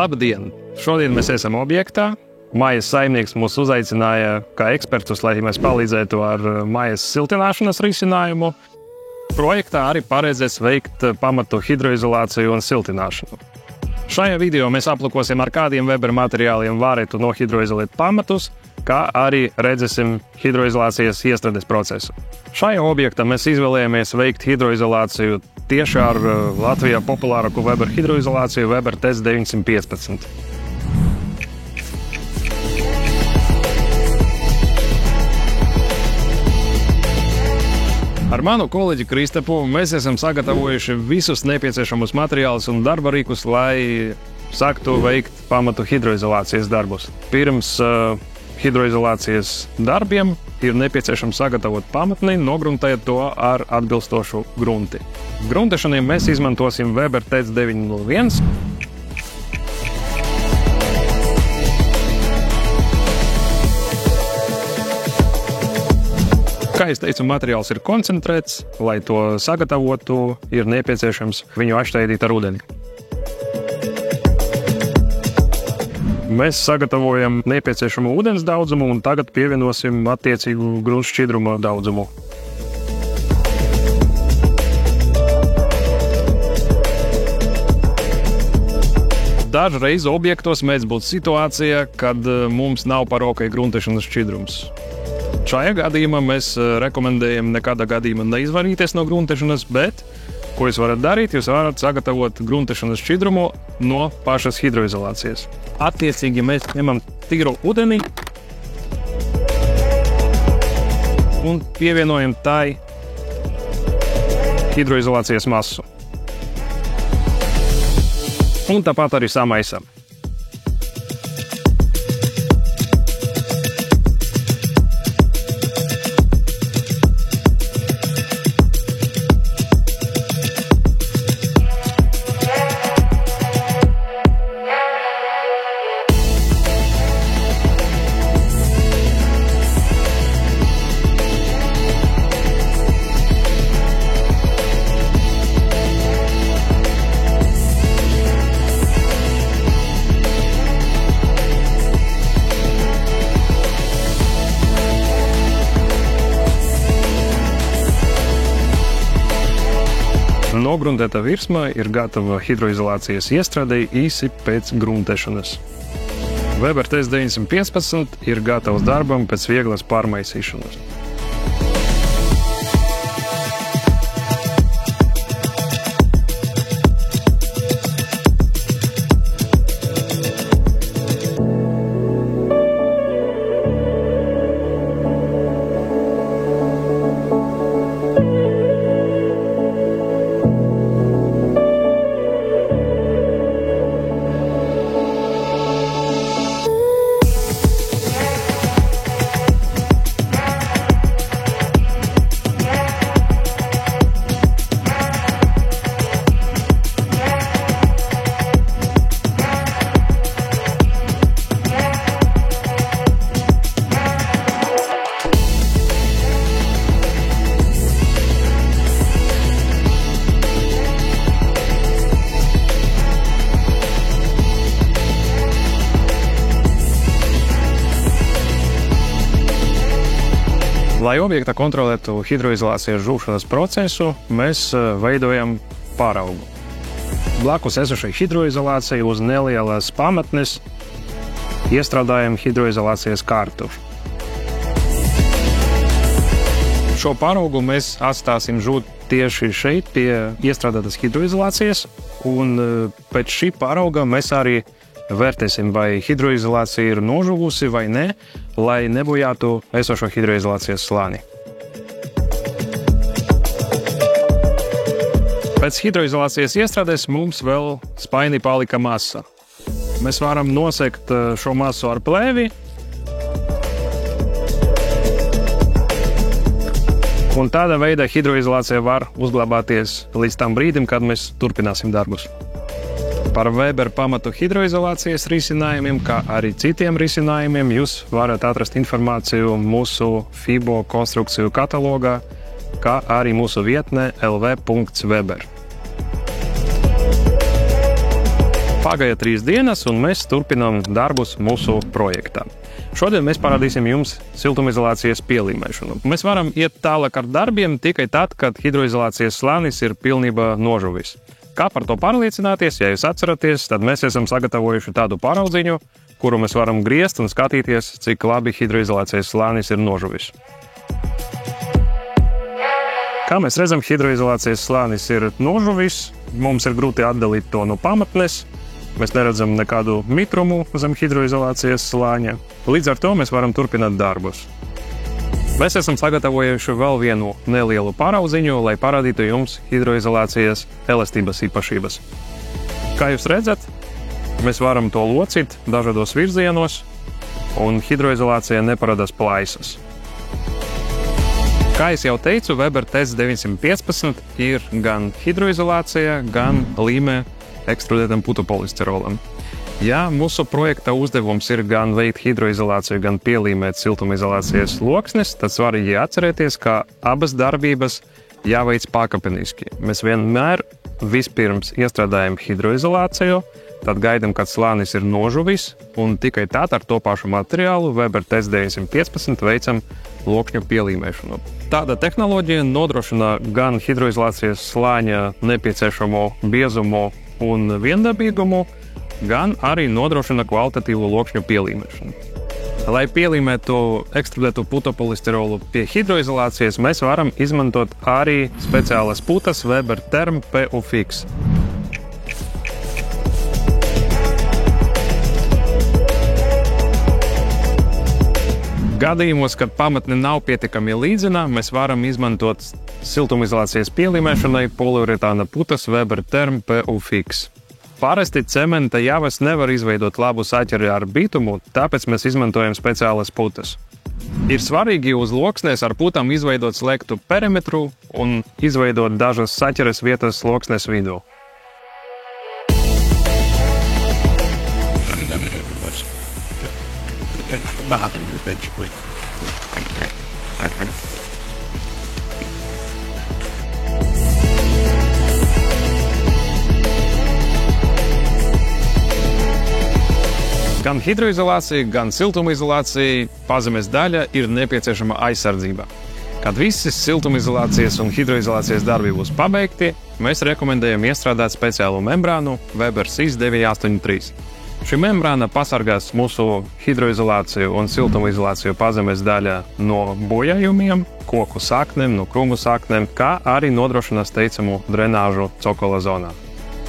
Labdien! Šodien mēs esam objektā. Mājas saimnieks mūs uzaicināja kā ekspertus, lai mēs palīdzētu ar mājas siltināšanas risinājumu. Projektā arī paredzēts veikt pamatu hidroizolāciju un siltināšanu. Šajā video mēs aplūkosim, ar kādiem Weber materiāliem varētu nohidroizolēt pamatus, kā arī redzēsim hidroizolācijas iestrādes procesu. Šajā objektā mēs izvēlējāmies veikt hidroizolāciju tieši ar Latvijā populārāko Weber hidroizolāciju Weber TES 915. Ar manu kolēģi Kristapu mēs esam sagatavojuši visus nepieciešamus materiālus un darba rīkus, lai sāktu veikt pamatu hidroizolācijas darbus. Pirms hidroizolācijas darbiem ir nepieciešams sagatavot pamatni, nogruntēt to ar atbilstošu grunti. Gruntešanai mēs izmantosim Weber TES 901. Kā es teicu, materiāls ir koncentrēts. Lai to sagatavotu, ir nepieciešams viņu atšķaidīt ar ūdeni. Mēs sagatavojam nepieciešamo ūdens daudzumu un tagad pievienosim attiecīgu grunts šķidruma daudzumu. Dažreiz objektos mēdz būt situācija, kad mums nav par ok gruntešanas šķidrums. Šajā gadījumā mēs rekomendējam nekādā gadījumā neizvairīties no gruntešanas, bet ko jūs varat darīt? Jūs varat sagatavot gruntešanas šķidrumu no pašas hidroizolācijas. Attiecīgi mēs ņemam tīru ūdeni un pievienojam tai hidroizolācijas masu. Un tāpat arī samaisam. Nogruntēta virsma ir gatava hidroizolācijas iestrādei īsi pēc gruntēšanas. Weber TES 915 ir gatavs darbam pēc vieglas pārmaisīšanas. Lai objektā kontrolētu hidroizolācijas žūšanas procesu, mēs veidojam pāraugu. Blakus esošai hidroizolācijai uz nelielas pamatnes iestrādājam hidroizolācijas kārtu. Šo pāraugu mēs atstāsim žūt tieši šeit pie iestrādātas hidroizolācijas, un pēc šī pārauga mēs arī vērtēsim, vai hidroizolācija ir nožuvusi vai ne, lai nebojātu esošo hidroizolācijas slāni. Pēc hidroizolācijas iestrādes mums vēl spainī palika masa. Mēs varam nosegt šo masu ar plēvi un tādā veidā hidroizolācija var uzglabāties līdz tam brīdim, kad mēs turpināsim darbus. Par Weber pamatu hidroizolācijas risinājumiem, kā arī citiem risinājumiem, jūs varat atrast informāciju mūsu FIBO konstrukciju katalogā, kā arī mūsu vietnē lv.weber. Pagāja 3 dienas, un mēs turpinām darbus mūsu projektā. Šodien mēs parādīsim jums siltumizolācijas pielīmēšanu. Mēs varam iet tālāk ar darbiem tikai tad, kad hidroizolācijas slānis ir pilnībā nožuvis. Kā par to pārliecināties, ja jūs atceraties, tad mēs esam sagatavojuši tādu paraudziņu, kuru mēs varam griezt un skatīties, cik labi hidroizolācijas slānis ir nožuvis. Kā mēs redzam, hidroizolācijas slānis ir nožuvis, mums ir grūti atdalīt to no pamatnes, mēs neredzam nekādu mitrumu zem hidroizolācijas slāņa. Līdz ar to mēs varam turpināt darbus. Mēs esam sagatavojuši vēl vienu nelielu paraudziņu, lai parādītu jums hidroizolācijas elastības īpašības. Kā jūs redzat, mēs varam to locīt dažādos virzienos, un hidroizolācija neparādās plaisas. Kā es jau teicu, Weber TES 915 ir gan hidroizolācija, gan līme ekstrudētam putopolisterolam. Ja mūsu projekta uzdevums ir gan veikt hidroizolāciju, gan pielīmēt siltumizolācijas loksnes, tad svarīgi atcerēties, ka abas darbības jāveic pakāpeniski. Mēs vienmēr vispirms iestrādājam hidroizolāciju, tad gaidām, kad slānis ir nožuvis, un tikai tad ar to pašu materiālu Weber TES 915 veicam lokšņu pielīmēšanu. Tāda tehnoloģija nodrošina gan hidroizolācijas slāņa nepieciešamo biezumu un viendabīgumu, gan arī nodrošina kvalitatīvu lokšņu pielīmēšanu. Lai pielīmētu ekstrudētu putopolisterolu pie hidroizolācijas, mēs varam izmantot arī speciālas putas Weber Therm PU Fix. Gadījumos, kad pamatne nav pietiekami līdzena, mēs varam izmantot siltumizolācijas pielīmēšanai poliuretāna putas Weber Therm PU Fix. Parasti cementa javas nevar izveidot labu saķeri ar bitumu, tāpēc mēs izmantojam speciālas putas. Ir svarīgi uz loksnēs ar putām izveidot slēgtu perimetru un izveidot dažas saķeres vietas loksnes vidū. Gan hidroizolācija, gan siltumizolācija pazemes daļa ir nepieciešama aizsardzība. Kad visas siltumizolācijas un hidroizolācijas darbi būs pabeigti, mēs rekomendējam iestrādāt speciālu membrānu Weber SIS 983. Šī membrāna pasargās mūsu hidroizolāciju un siltumizolāciju pazemes daļa no bojājumiem, koku saknēm, no krūmu saknēm, kā arī nodrošinās teicamu drenāžu cokola zonā.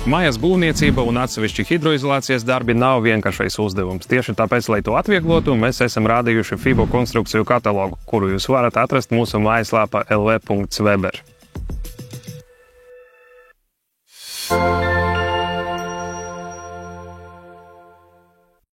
Mājas būvniecība un atsevišķi hidroizolācijas darbi nav vienkāršais uzdevums. Tieši tāpēc, lai to atvieglotu, mēs esam rādījuši FIBO konstrukciju katalogu, kuru jūs varat atrast mūsu mājaslapā lv.weber.